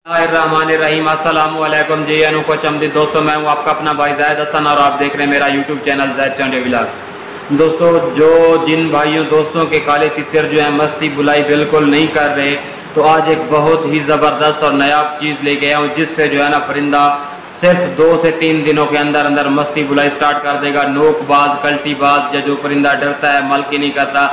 रहीम अस्सलाम वालेकुम जी। अनूखो चमदी दोस्तों, मैं हूँ आपका अपना भाई ज़ैद हसन और आप देख रहे हैं मेरा यूट्यूब चैनल ज़ैद चंडे व्लॉग। दोस्तों, जिन भाइयों दोस्तों के काले तितर जो है मस्ती बुलाई बिल्कुल नहीं कर रहे, तो आज एक बहुत ही ज़बरदस्त और नायाब चीज़ लेके आया हूँ जिससे जो है ना परिंदा सिर्फ 2 से 3 दिनों के अंदर अंदर मस्ती बुलाई स्टार्ट कर देगा। नोकबाज, कल्टीबाज या जो परिंदा डरता है, मलकी नहीं करता,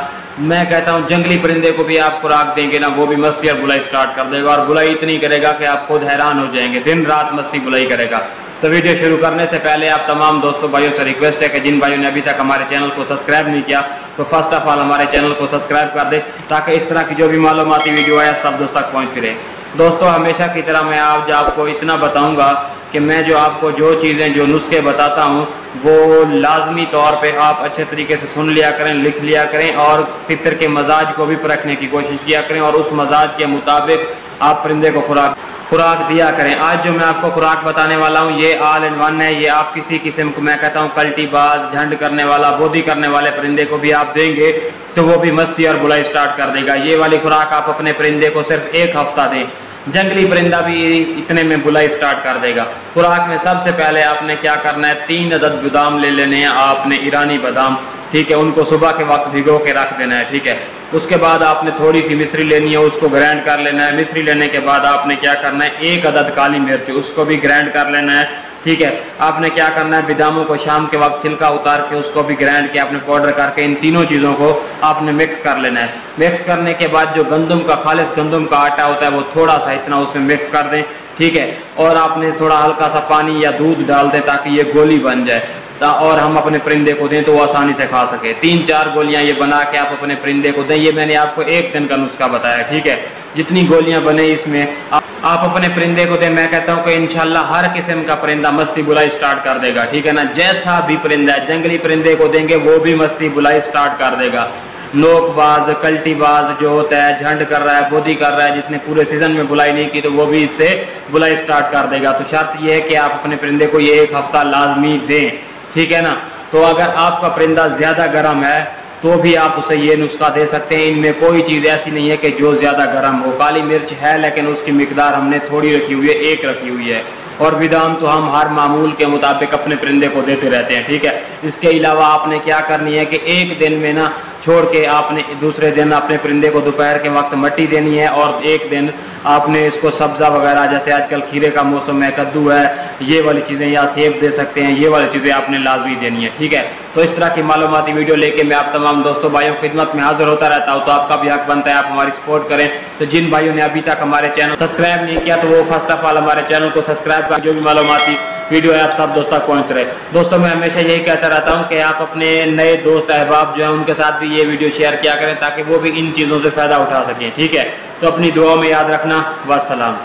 मैं कहता हूँ जंगली परिंदे को भी आप खुराक देंगे ना, वो भी मस्ती और बुलाई स्टार्ट कर देगा और बुलाई इतनी करेगा कि आप खुद हैरान हो जाएंगे। दिन रात मस्ती बुलाई करेगा। तो वीडियो शुरू करने से पहले आप तमाम दोस्तों भाइयों से रिक्वेस्ट है कि जिन भाइयों ने अभी तक हमारे चैनल को सब्सक्राइब नहीं किया तो फर्स्ट ऑफ ऑल हमारे चैनल को सब्सक्राइब कर दे, ताकि इस तरह की जो भी मालूमाती वीडियो है सब दोस्तों तक पहुँचती रहे। दोस्तों, हमेशा की तरह मैं आज आपको इतना बताऊंगा कि मैं जो आपको जो चीज़ें जो नुस्खे बताता हूँ वो लाजमी तौर पे आप अच्छे तरीके से सुन लिया करें, लिख लिया करें और तितर के मजाज को भी परखने की कोशिश किया करें और उस मजाज के मुताबिक आप परिंदे को खुराक दिया करें। आज जो मैं आपको खुराक बताने वाला हूँ ये ऑल इन वन है। ये आप किसी किस्म को, मैं कहता हूँ कल्टीबाज, झंड करने वाला, बोधी करने वाले परिंदे को भी आप देंगे तो वो भी मस्ती और बुलाई स्टार्ट कर देगा। ये वाली खुराक आप अपने परिंदे को सिर्फ 1 हफ्ता दें, जंगली परिंदा भी इतने में बुलाई स्टार्ट कर देगा। खुराक में सबसे पहले आपने क्या करना है, 3 अदद बादाम ले लेने हैं आपने, ईरानी बादाम, ठीक है। उनको सुबह के वक्त भिगो के रख देना है, ठीक है। उसके बाद आपने थोड़ी सी मिश्री लेनी है, उसको ग्राइंड कर लेना है। मिश्री लेने के बाद आपने क्या करना है, 1 अदद काली मिर्च, उसको भी ग्राइंड कर लेना है, ठीक है। आपने क्या करना है, बादामों को शाम के वक्त छिलका उतार के उसको भी ग्राइंड के आपने पाउडर करके इन तीनों चीज़ों को आपने मिक्स कर लेना है। मिक्स करने के बाद जो गंदम का, खालिस गंदम का आटा होता है वो थोड़ा सा इतना उसमें मिक्स कर दें, ठीक है। और आपने थोड़ा हल्का सा पानी या दूध डाल दें ताकि ये गोली बन जाए और हम अपने परिंदे को दें तो वो आसानी से खा सके। 3-4 गोलियां ये बना के आप अपने परिंदे को दें। ये मैंने आपको 1 दिन का नुस्खा बताया, ठीक है। जितनी गोलियां बने इसमें आप अपने परिंदे को दें। मैं कहता हूं कि इंशाल्लाह हर किस्म का परिंदा मस्ती बुलाई स्टार्ट कर देगा, ठीक है ना। जैसा भी परिंदा है, जंगली परिंदे को देंगे वो भी मस्ती बुलाई स्टार्ट कर देगा। नोकबाज, कल्टीबाज जो होता है, झंड कर रहा है, बोधी कर रहा है, जिसने पूरे सीजन में बुलाई नहीं की, तो वो भी इससे बुलाई स्टार्ट कर देगा। तो शर्त यह है कि आप अपने परिंदे को ये 1 हफ्ता लाजमी दें, ठीक है ना। तो अगर आपका परिंदा ज्यादा गर्म है तो भी आप उसे ये नुस्खा दे सकते हैं। इनमें कोई चीज़ ऐसी नहीं है कि जो ज्यादा गर्म हो। काली मिर्च है लेकिन उसकी मिकदार हमने थोड़ी रखी हुई है, 1 रखी हुई है, और बादाम तो हम हर मामूल के मुताबिक अपने परिंदे को देते रहते हैं, ठीक है। इसके अलावा आपने क्या करनी है कि 1 दिन में ना छोड़ के आपने दूसरे दिन अपने परिंदे को दोपहर के वक्त मट्टी देनी है, और 1 दिन आपने इसको सब्जा वगैरह, जैसे आजकल खीरे का मौसम है, कद्दू है, ये वाली चीज़ें, या सेब दे सकते हैं, ये वाली चीज़ें आपने लाजमी देनी है, ठीक है। तो इस तरह की मालूमाती वीडियो लेके मैं आप तमाम दोस्तों भाइयों की खिदमत में हाजिर होता रहता हूँ। तो आपका भी हक बनता है आप हमारी सपोर्ट करें। तो जिन भाइयों ने अभी तक हमारे चैनल सब्सक्राइब नहीं किया तो वो फर्स्ट ऑफ ऑल हमारे चैनल को सब्सक्राइब कर, जो भी मालूमाती वीडियो है आप सब दोस्तों तक पहुँच रहे। दोस्तों, मैं हमेशा यही कहता रहता हूँ कि आप अपने नए दोस्त अहबाब जो है उनके साथ भी ये वीडियो शेयर किया करें ताकि वो भी इन चीज़ों से फ़ायदा उठा सकें, ठीक है। तो अपनी दुआ में याद रखना। वस्सलाम।